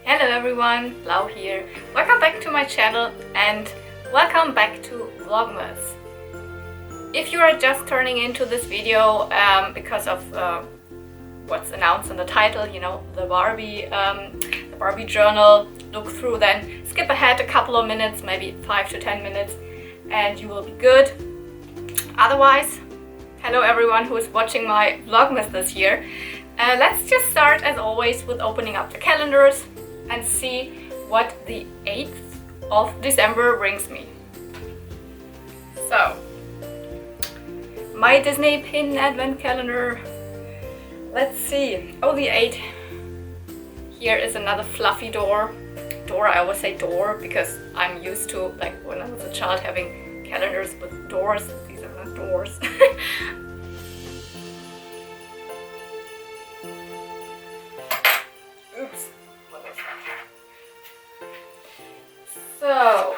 Hello everyone, Lau here. Welcome back to my channel and welcome back to Vlogmas. If you are just turning into this video because of what's announced in the title, you know, the Barbie Journal, look through, then skip ahead a couple of minutes, maybe 5 to 10 minutes, and you will be good. Otherwise, hello everyone who is watching my Vlogmas this year. Let's just start as always with opening up the calendars and see what the 8th of December brings me. So, my Disney pin advent calendar. Let's see. Oh, the 8. Here is another fluffy door. I always say door because I'm used to, like, when I was a child, having calendars with doors. These are not doors. Oops. So,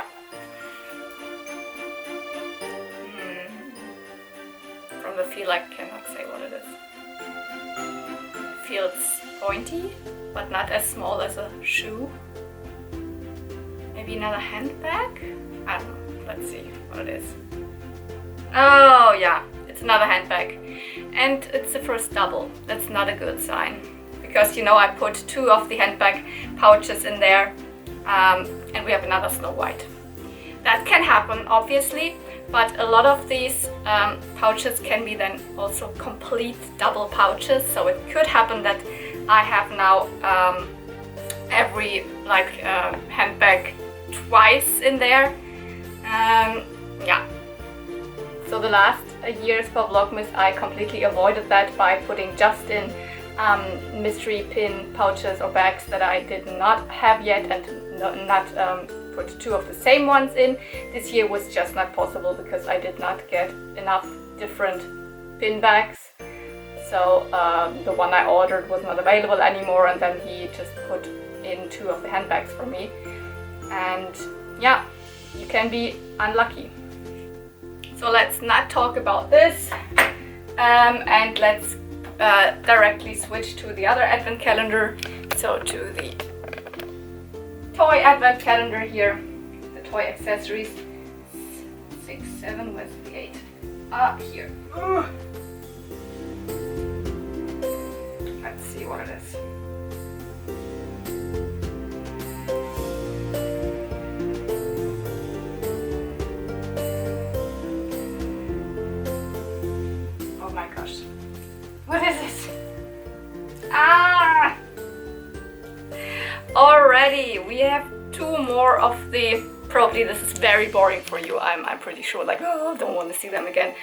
from the feel I cannot say what it is. It feels pointy, but not as small as a shoe. Maybe another handbag? I don't know. Let's see what it is. Oh yeah, it's another handbag. And it's the first double. That's not a good sign. Because, you know, I put 2 of the handbag pouches in there. And we have another Snow White. That can happen, obviously, but a lot of these pouches can be then also complete double pouches. So it could happen that I have now every handbag twice in there. Yeah. So the last years for Vlogmas, I completely avoided that by putting just in mystery pin pouches or bags that I did not have yet and not put 2 of the same ones in. This year was just not possible because I did not get enough different pin bags. So the one I ordered was not available anymore, and then he just put in 2 of the handbags for me. And yeah, you can be unlucky. So let's not talk about this and let's directly switch to the other advent calendar. So to the toy advent calendar here, the toy accessories. 6, 7, where's the 8? Here. Let's see what it is. Oh my gosh. What is this? Already we have 2 more of the, probably this is very boring for you, I'm pretty sure, like, oh, don't want to see them again.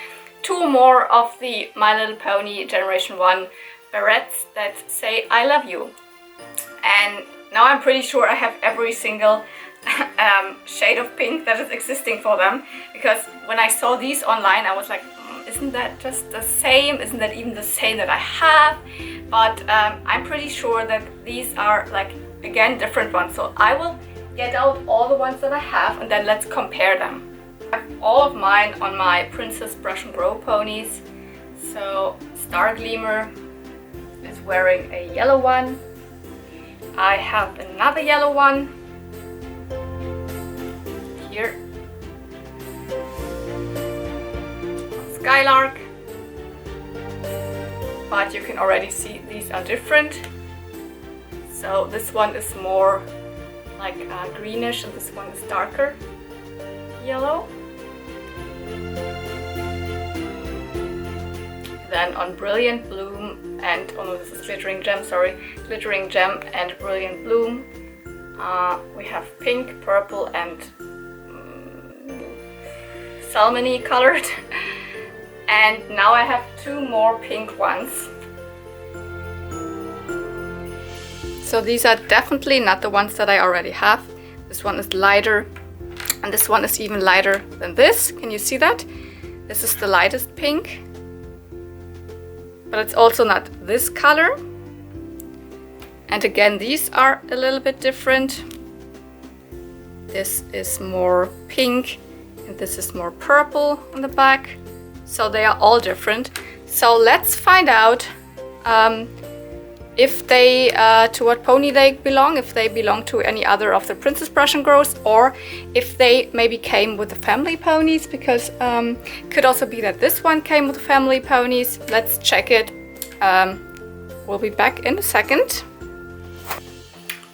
2 more of the My Little Pony Generation 1 barrettes that say I love you. And now I'm pretty sure I have every single shade of pink that is existing for them, because when I saw these online I was like, isn't that just the same? Isn't that even the same that I have? But I'm pretty sure that these are, like, again, different ones. So I will get out all the ones that I have and then let's compare them. I have all of mine on my Princess Brush and Grow ponies. So Star Gleamer is wearing a yellow one. I have another yellow one here. Skylark, but you can already see these are different. So this one is more like greenish and this one is darker yellow. Then on Brilliant Bloom and, oh no, this is Glittering Gem, sorry, Glittering Gem and Brilliant Bloom, we have pink, purple and salmon-y colored. And now I have 2 more pink ones. So these are definitely not the ones that I already have. This one is lighter and this one is even lighter than this. Can you see that? This is the lightest pink. But it's also not this color. And again, these are a little bit different. This is more pink and this is more purple on the back. So they are all different. So let's find out if they to what pony they belong, if they belong to any other of the Princess Prussian girls, or if they maybe came with the family ponies, because could also be that this one came with the family ponies. Let's check it. We'll be back in a second.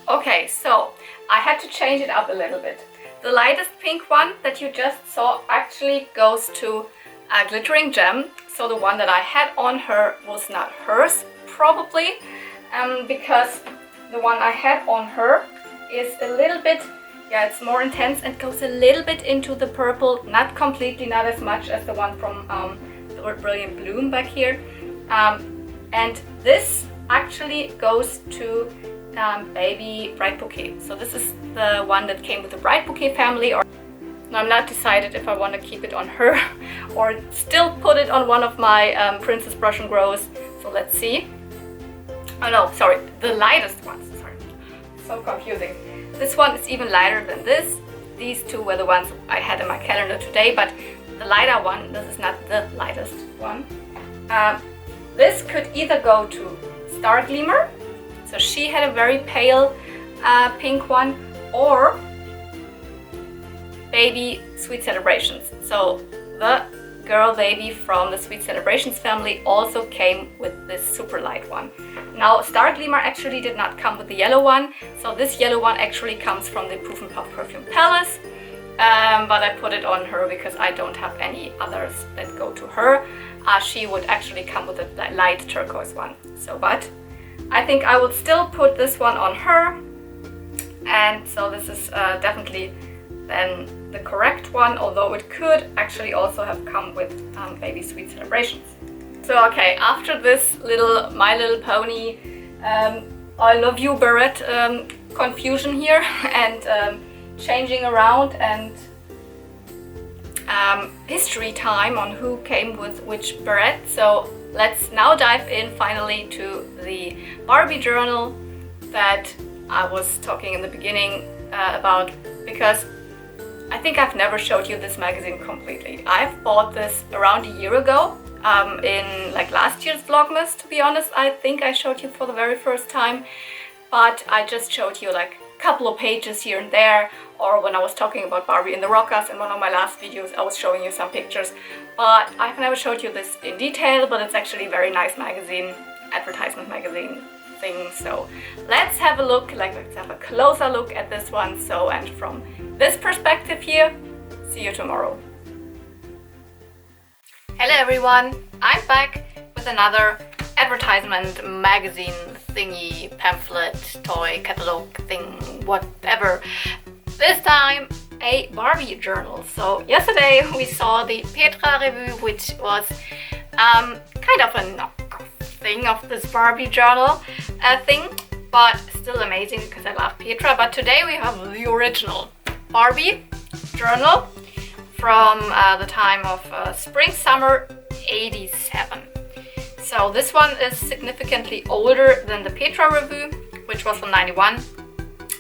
Okay, so I had to change it up a little bit. The lightest pink one that you just saw actually goes to a glittering gem. So the one that I had on her was not hers, probably, because the one I had on her is a little bit, yeah, it's more intense and goes a little bit into the purple, not completely, not as much as the one from the Brilliant Bloom back here. And this actually goes to Baby Bright Bouquet. So this is the one that came with the Bright Bouquet family. Or I'm not decided if I want to keep it on her or still put it on one of my Princess Prussian Grows. So let's see. Oh no, sorry, the lightest ones. Sorry, so confusing. This one is even lighter than this. These two were the ones I had in my calendar today, but the lighter one, this is not the lightest one. This could either go to Star Gleamer, so she had a very pale pink one, or Baby Sweet Celebrations. So the girl baby from the Sweet Celebrations family also came with this super light one. Now Star Gleamer actually did not come with the yellow one, so this yellow one actually comes from the Proof and Puff Perfume Palace, but I put it on her because I don't have any others that go to her. She would actually come with a light turquoise one. So, but I think I would still put this one on her, and so this is definitely then the correct one, although it could actually also have come with Baby Sweet Celebrations. So okay, after this little My Little Pony I love you beret confusion here and changing around and history time on who came with which beret. So let's now dive in finally to the Barbie Journal that I was talking in the beginning about, because I think I've never showed you this magazine completely. I've bought this around a year ago in like last year's Vlogmas, to be honest. I think I showed you for the very first time, but I just showed you like a couple of pages here and there, or when I was talking about Barbie in the Rockers in one of my last videos, I was showing you some pictures. But I've never showed you this in detail, but it's actually a very nice magazine, advertisement magazine thing. So let's have a look, let's have a closer look at this one. So, and from this perspective here, see you tomorrow. Hello everyone, I'm back with another advertisement magazine thingy, pamphlet, toy, catalog thing, whatever. This time a Barbie journal. So yesterday we saw the Petra Revue, which was kind of a knockoff thing of this Barbie journal thing, but still amazing because I love Petra. But today we have the original Barbie journal from the time of spring summer '87. So this one is significantly older than the Petra Revue, which was from '91.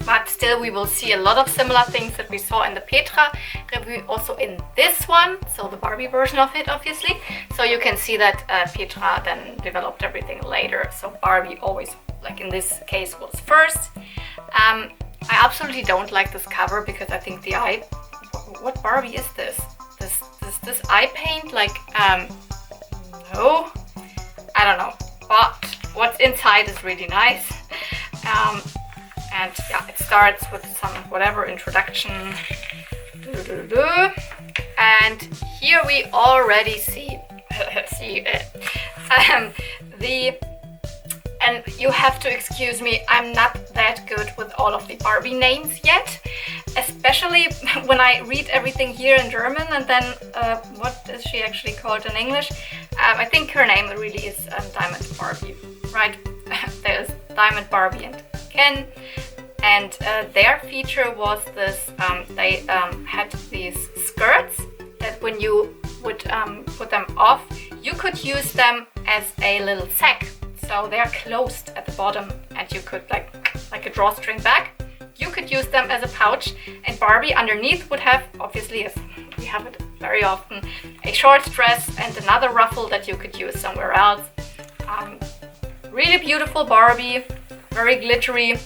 But still we will see a lot of similar things that we saw in the Petra Revue also in this one, so the Barbie version of it obviously. So you can see that Petra then developed everything later, so Barbie always, like in this case, was first. I absolutely don't like this cover because I think the eye, what Barbie is this? This eye paint, like, no, I don't know, but what's inside is really nice. And yeah, it starts with some whatever introduction. And here we already see and you have to excuse me, I'm not that good with all of the Barbie names yet, especially when I read everything here in German and then what is she actually called in English? I think her name really is Diamond Barbie, right? There's Diamond Barbie and Ken, and their feature was this, they had these skirts that when you would put them off, you could use them as a little sack. So they are closed at the bottom and you could, like a drawstring bag, you could use them as a pouch, and Barbie underneath would have, obviously as we have it very often, a short dress and another ruffle that you could use somewhere else. really beautiful Barbie, very glittery.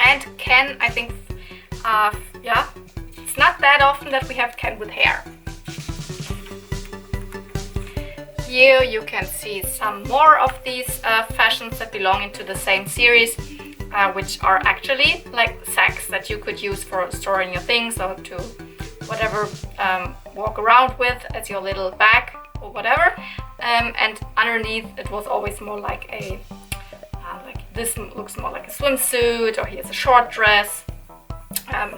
And Ken, I think, yeah, it's not that often that we have Ken with hair. Here you can see some more of these fashions that belong into the same series, which are actually like sacks that you could use for storing your things or to whatever walk around with as your little bag or whatever. And underneath it was always more like a like this looks more like a swimsuit, or here's a short dress.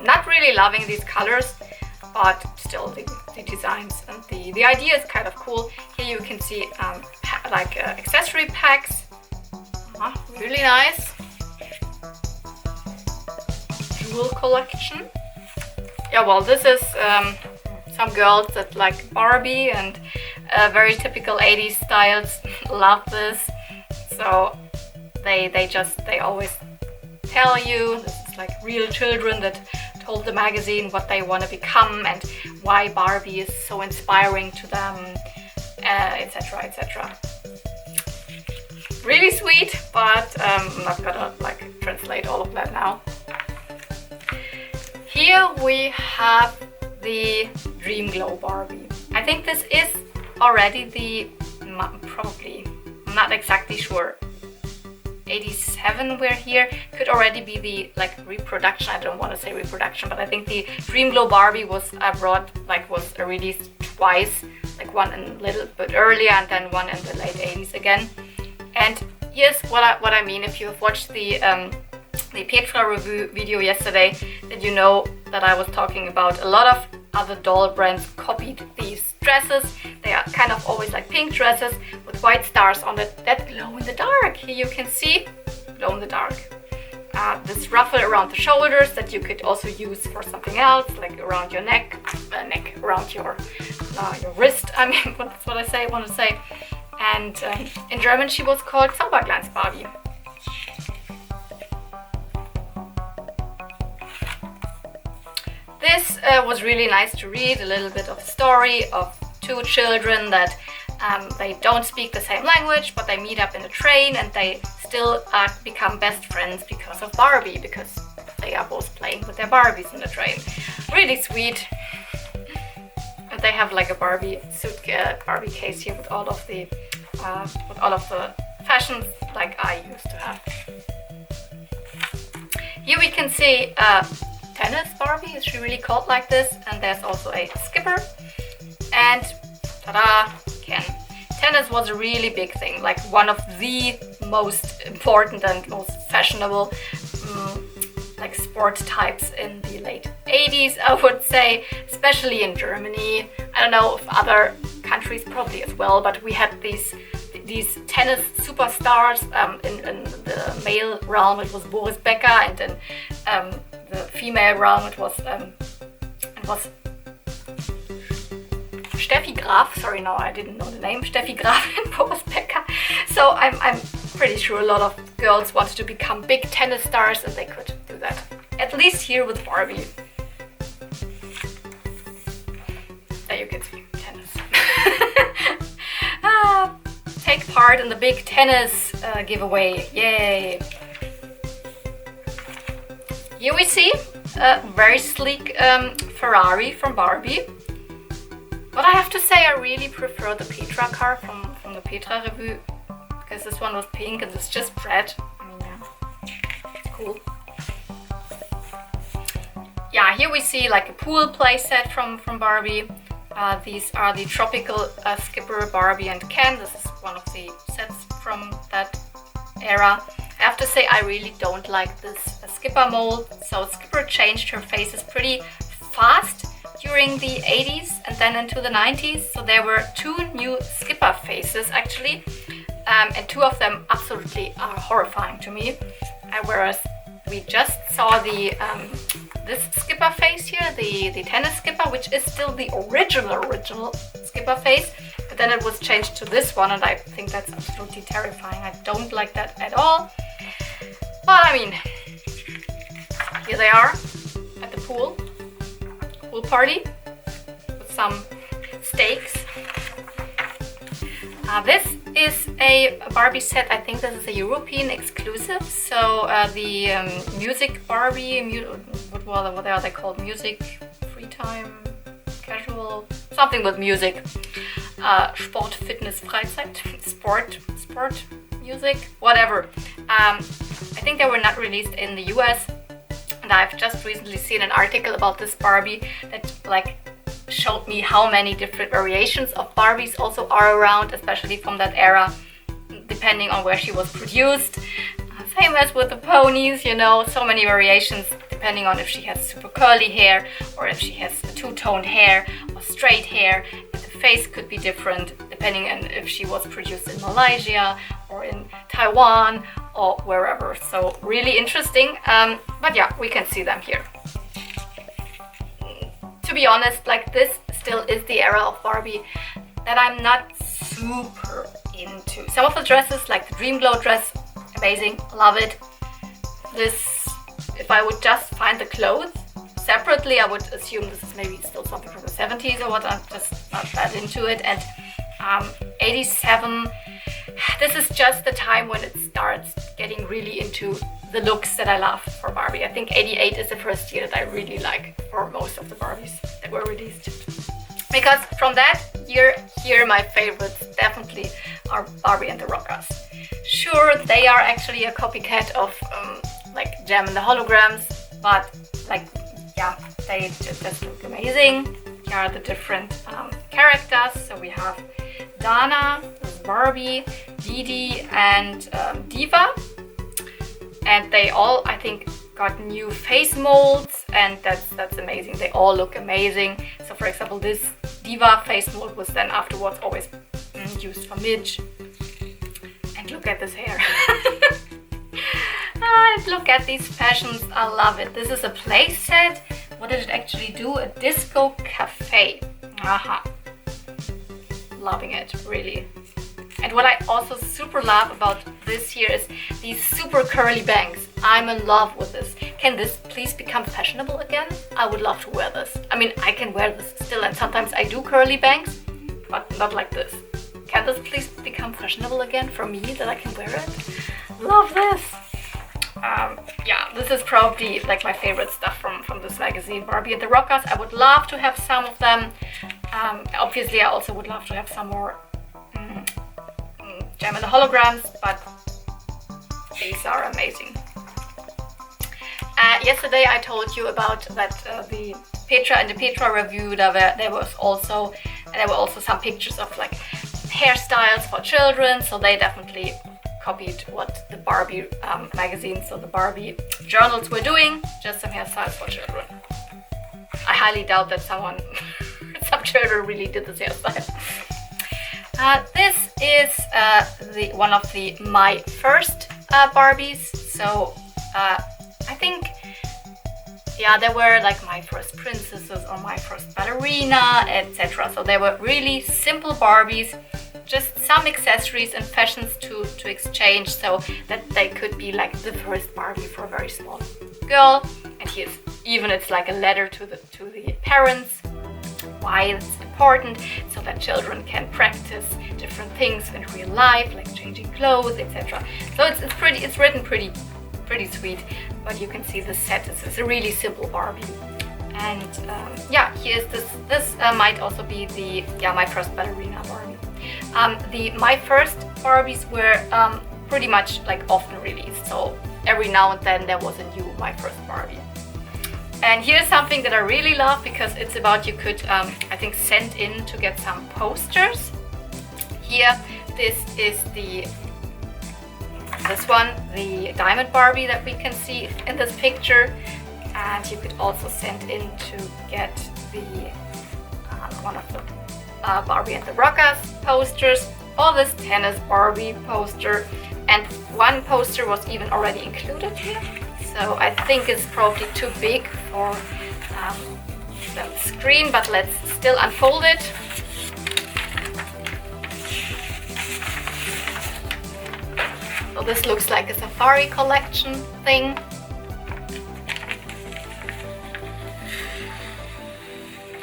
Not really loving these colors, but still the designs and the idea is kind of cool. Here you can see like accessory packs. Really nice. Jewel collection. Yeah, well, this is some girls that like Barbie and very typical 80s styles love this. So they always tell you this is like real children that told the magazine what they want to become and why Barbie is so inspiring to them, etc, etc. Really sweet, but I'm not gonna like translate all of that now. Here we have the Dream Glow Barbie. I think this is already the, probably, I'm not exactly sure, 87 we're here, could already be the like reproduction. I don't want to say reproduction, but I think the Dream Glow Barbie was was released twice, like one a little bit earlier and then one in the late 80s again. And here's what I mean. If you've watched the Petra Revue video yesterday, then you know that I was talking about a lot of other doll brands copied these dresses. They are kind of always like pink dresses with white stars on it that glow in the dark. Here you can see glow in the dark. This ruffle around the shoulders that you could also use for something else, like around your neck, around your wrist. I mean, that's what I want to say. And in German she was called Zauberglanz Barbie. This was really nice to read, a little bit of story of two children that they don't speak the same language, but they meet up in a train and they still become best friends because of Barbie, because they are both playing with their Barbies in the train. Really sweet. And they have like a Barbie Barbie case here with all of the fashions like I used to have. Here we can see tennis Barbie. Is she really called like this? And there's also a skipper. And ta-da, Ken. Tennis was a really big thing, like one of the most important and most fashionable like sport types in the late 80s, I would say, especially in Germany. I don't know if other countries probably as well, but we had these tennis superstars. In the male realm it was Boris Becker, and in the female realm it was Steffi Graf. Sorry, no, I didn't know the name. Steffi Graf and Boris Becker. So I'm pretty sure a lot of girls wanted to become big tennis stars, and they could do that. At least here with Barbie. There you can see tennis. Take part in the big tennis giveaway. Yay! Here we see a very sleek Ferrari from Barbie. But I have to say I really prefer the Petra car from the Petra Revue, because this one was pink and it's just red. I mean, yeah, it's cool. Yeah, here we see like a pool play set from Barbie. These are the tropical skipper Barbie and Ken. This is one of the sets from that era. I have to say I really don't like this skipper mold. So Skipper changed her faces pretty fast during the 80s and then into the 90s. So there were two new skipper faces actually, and two of them absolutely are horrifying to me. Whereas we just saw the this skipper face here, the tennis skipper, which is still the original skipper face, but then it was changed to this one, and I think that's absolutely terrifying. I don't like that at all. But I mean, here they are at the pool party with some steaks. This is a Barbie set. I think this is a European exclusive. So the music Barbie, what are they called? Music, free time, casual, something with music. Sport, Fitness, Freizeit, sport, music, whatever. I think they were not released in the US. And I've just recently seen an article about this Barbie that like showed me how many different variations of Barbies also are around, especially from that era, depending on where she was produced. Same as with the ponies, you know, so many variations depending on if she has super curly hair or if she has two-toned hair or straight hair. And the face could be different depending on if she was produced in Malaysia or in Taiwan or wherever. So really interesting. But yeah, we can see them here. To be honest, like this still is the era of Barbie that I'm not super into. Some of the dresses, like the Dream Glow dress, amazing, love it. This, if I would just find the clothes separately, I would assume this is maybe still something from the 70s or what. I'm just not that into it. And 87, this is just the time when it starts getting really into the looks that I love for Barbie. I think 88 is the first year that I really like for most of the Barbies that were released. Because from that year, here my favorites definitely are Barbie and the Rockers. Sure, they are actually a copycat of like Gem and the Holograms, but like, yeah, they just look amazing. Here are the different characters. So we have Dana, Barbie, Dee Dee, and Diva. And they all, I think, got new face molds, and that's amazing. They all look amazing. So for example, this Diva face mold was then afterwards always used for Midge. And look at this hair. Look at these fashions, I love it. This is a play set. What did it actually do? A disco cafe. Aha. Loving it, really. And what I also super love about this here is these super curly bangs. I'm in love with this. Can this please become fashionable again? I would love to wear this. I mean, I can wear this still, and sometimes I do curly bangs, but not like this. Can this please become fashionable again for me, that I can wear it? Love this. Yeah, this is probably like my favorite stuff from this magazine, Barbie and the Rockers. I would love to have some of them. Obviously, I also would love to have some more Gem and the Holograms, but these are amazing. Yesterday I told you about that the Petra and the Petra Revue. There were also some pictures of like hairstyles for children, so they definitely copied what the Barbie magazine, so the Barbie journals were doing, just some hairstyles for children. I highly doubt that some children really did this hairstyle. This is one of my first Barbies. So I think, yeah, they were like my first princesses or my first ballerina, etc. So they were really simple Barbies, just some accessories and fashions to exchange, so that they could be like the first Barbie for a very small girl. And here's even, it's like a letter to the parents, why it's important, so that children can practice different things in real life, like changing clothes, etc. So it's written pretty sweet, but you can see the set is a really simple Barbie. And yeah, here's this might also be my first ballerina Barbie. My first Barbies were pretty much like often released, so every now and then there was a new my first Barbie. And here's something that I really love, because it's about, you could I think send in to get some posters. Here, this is the Diamond Barbie that we can see in this picture, and you could also send in to get the one of the Barbie and the Rockers posters, or this tennis Barbie poster, and one poster was even already included here. So I think it's probably too big for the screen, but let's still unfold it. So this looks like a safari collection thing.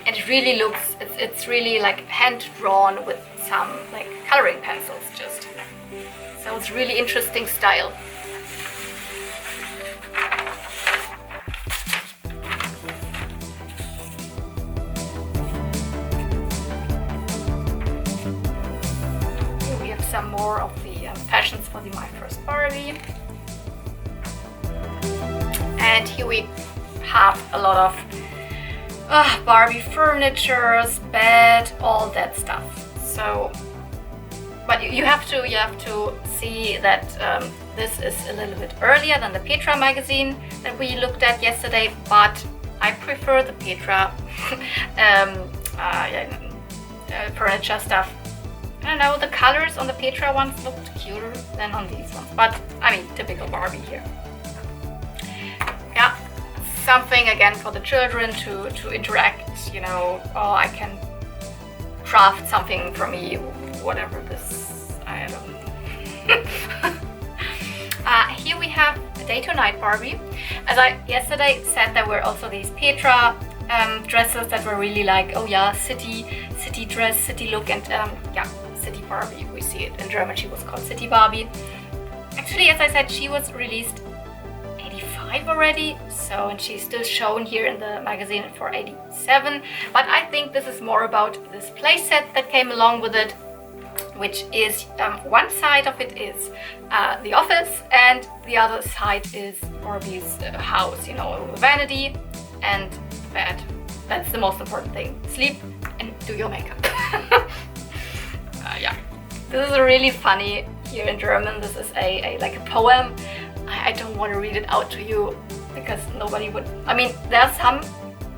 And it really looks, it's really like hand drawn with some like coloring pencils just. So it's really interesting style. Here we have some more of the fashions for the My First Barbie. And here we have a lot of Barbie furniture, bed, all that stuff. So, but you have to see that this is a little bit earlier than the Petra magazine that we looked at yesterday. But I prefer the Petra furniture stuff. I don't know, the colors on the Petra ones looked cuter than on these ones. But I mean, typical Barbie here. Yeah, something again for the children to interact, you know. Oh, I can craft something for me, whatever this, I don't know. Here we have a day to night Barbie. As I yesterday said, there were also these Petra dresses that were really like, oh yeah, city dress, city look, and yeah, city Barbie. We see it in German, she was called City Barbie. Actually, as I said, she was released 85 already, so, and she's still shown here in the magazine for 87. But I think this is more about this playset that came along with it, which is one side of it is the office, and the other side is Barbie's house, you know, vanity and bed. That's the most important thing. Sleep and do your makeup. Yeah, this is really funny here in German. This is like a poem. I don't want to read it out to you because nobody would. I mean, there are some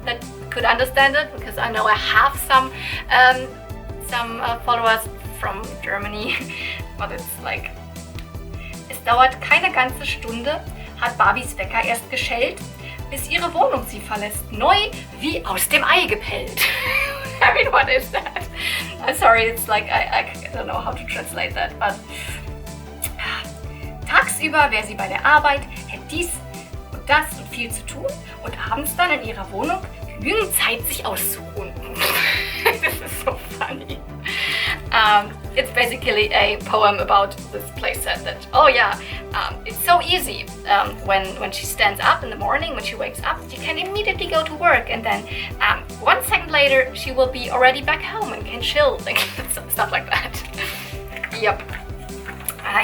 that could understand it because I know I have some followers from Germany, but it's like: Es dauert keine ganze Stunde, hat Barbies Wecker erst geschellt, bis ihre Wohnung sie verlässt, neu wie aus dem Ei gepellt. I mean, what is that? I'm sorry, it's like I don't know how to translate that, but tagsüber wäre sie bei der Arbeit, hätte dies und das und viel zu tun und abends dann in ihrer Wohnung genügend Zeit, sich auszuruhen. This is so funny. It's basically a poem about this playset that, oh yeah, it's so easy. When she stands up in the morning, when she wakes up, she can immediately go to work, and then 1 second later she will be already back home and can chill, like stuff like that. Yep.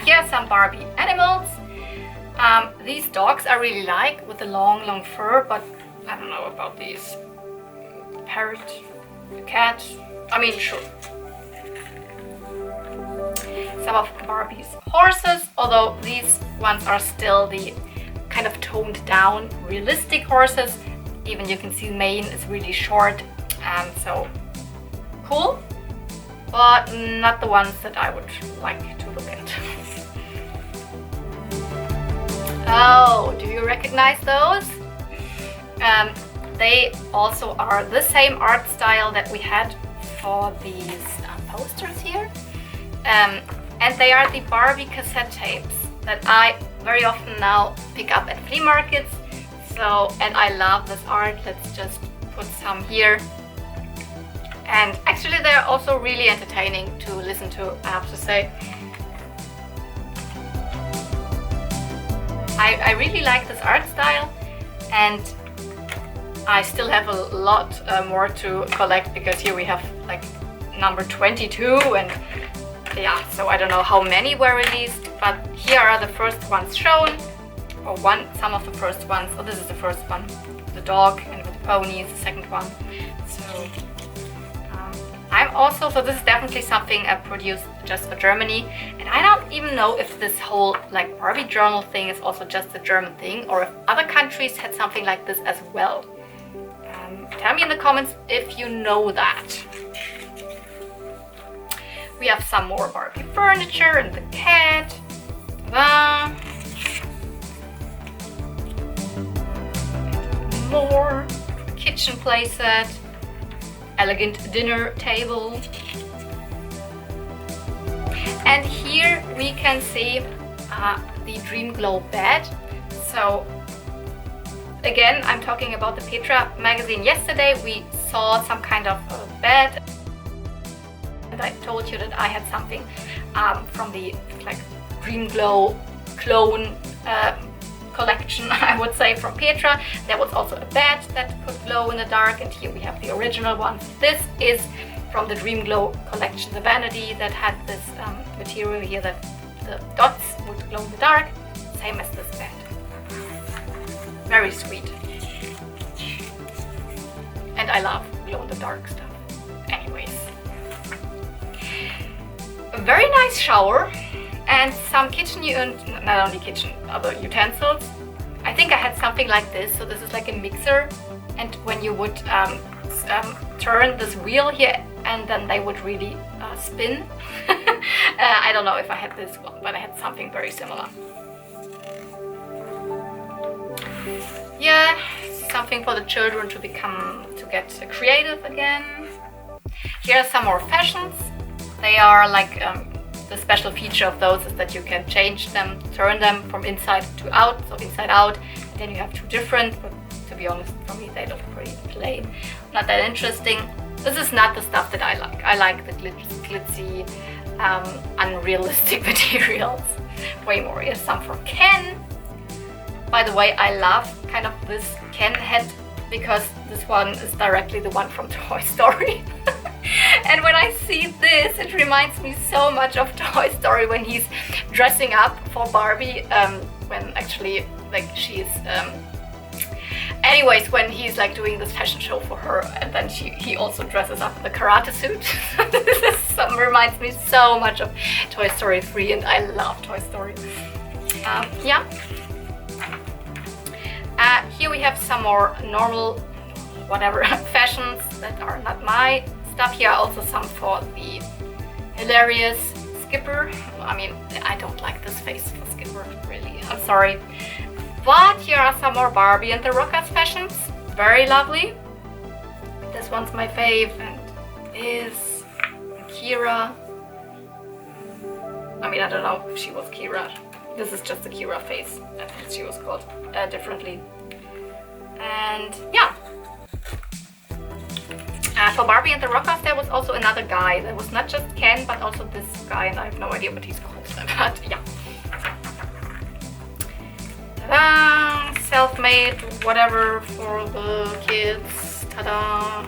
Here are some Barbie animals. These dogs I really like with the long fur, but I don't know about these. Parrot, cat, I mean, sure. Some of Barbie's horses, although these ones are still the kind of toned down, realistic horses. Even you can see the mane is really short, so cool, but not the ones that I would like to look at. Oh, do you recognize those? They also are the same art style that we had for these posters here. And they are the Barbie cassette tapes that I very often now pick up at flea markets. So, and I love this art. Let's just put some here. And actually they're also really entertaining to listen to, I have to say. I really like this art style, and I still have a lot more to collect, because here we have like number 22, and yeah, so I don't know how many were released, but here are the first ones shown, or some of the first ones. Oh, this is the first one, the dog and with the pony is the second one. So I'm also, so this is definitely something I produced just for Germany, and I don't even know if this whole like Barbie Journal thing is also just a German thing, or if other countries had something like this as well. Tell me in the comments if you know that. We have some more Barbie furniture and the cat. Ta-da. More kitchen playset, elegant dinner table. And here we can see the Dream Glow bed. So again, I'm talking about the Petra magazine. Yesterday we saw some kind of bed and I told you that I had something from the like Dream Glow clone collection, I would say, from Petra. There was also a bed that could glow in the dark, and here we have the original one. This is from the Dream Glow collection, the vanity that had this material here that the dots would glow in the dark, same as this bed. Very sweet. And I love glow in the dark stuff. Anyways. A very nice shower and some kitchen, not only kitchen, other utensils. I think I had something like this. So this is like a mixer, and when you would turn this wheel here, and then they would really spin. I don't know if I had this one, but I had something very similar. Yeah, something for the children to get creative again. Here are some more fashions. They are like the special feature of those is that you can change them, turn them from inside to out, so inside out. And then you have two different, but to be honest, for me they look pretty plain, not that interesting. This is not the stuff that I like. I like the glitzy, unrealistic materials way more. Here's some for Ken. By the way, I love kind of this Ken head because this one is directly the one from Toy Story. And when I see this, it reminds me so much of Toy Story when he's dressing up for Barbie, when actually like she's anyways, when he's like doing this fashion show for her, and then he also dresses up in the karate suit. This reminds me so much of Toy Story 3, and I love Toy Story. Yeah. Here we have some more normal, whatever, fashions that are not my stuff. Here are also some for the hilarious Skipper. I mean, I don't like this face for Skipper, really. I'm sorry. But here are some more Barbie and the Rockers fashions. Very lovely. This one's my fave, and is Kira. I mean, I don't know if she was Kira. This is just the Kira face. I think she was called differently. And yeah. For Barbie and the Rockers, there was also another guy. There was not just Ken, but also this guy, and I have no idea what he's called. But yeah. Ta-da! Self-made, whatever for the kids. Ta-da!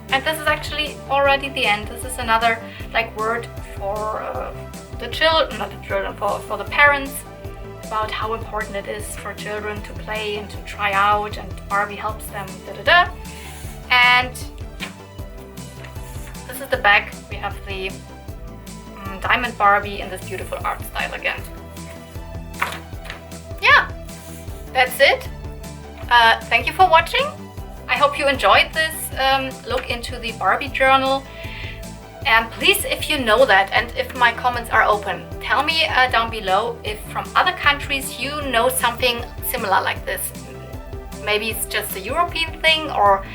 And this is actually already the end. This is another like word for the children, not the children, for the parents, about how important it is for children to play and to try out, and Barbie helps them. Da-da-da. And this is the back. We have the Diamond Barbie in this beautiful art style again. Yeah, that's it. Thank you for watching. I hope you enjoyed this look into the Barbie journal. And please, if you know that and if my comments are open, tell me down below if from other countries you know something similar like this. Maybe it's just a European thing, or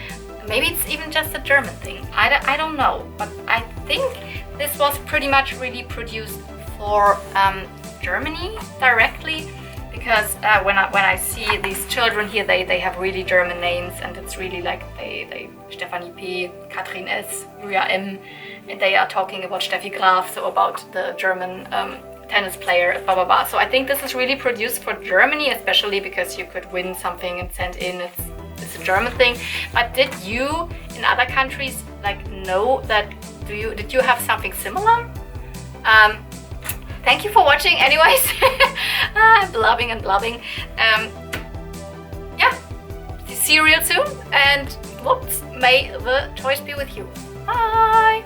maybe it's even just a German thing. I don't know, but I think this was pretty much really produced for Germany directly, because when I see these children here, they have really German names, and it's really like they Stefanie P, Katrin S, Julia M, and they are talking about Steffi Graf, so about the German tennis player, blah blah blah. So I think this is really produced for Germany, especially because you could win something and send in. It's a German thing. But did you in other countries like know that? Did you have something similar? Thank you for watching anyways. I'm blubbing and blubbing. Yeah, see you real soon, and whoops, may the choice be with you. Bye!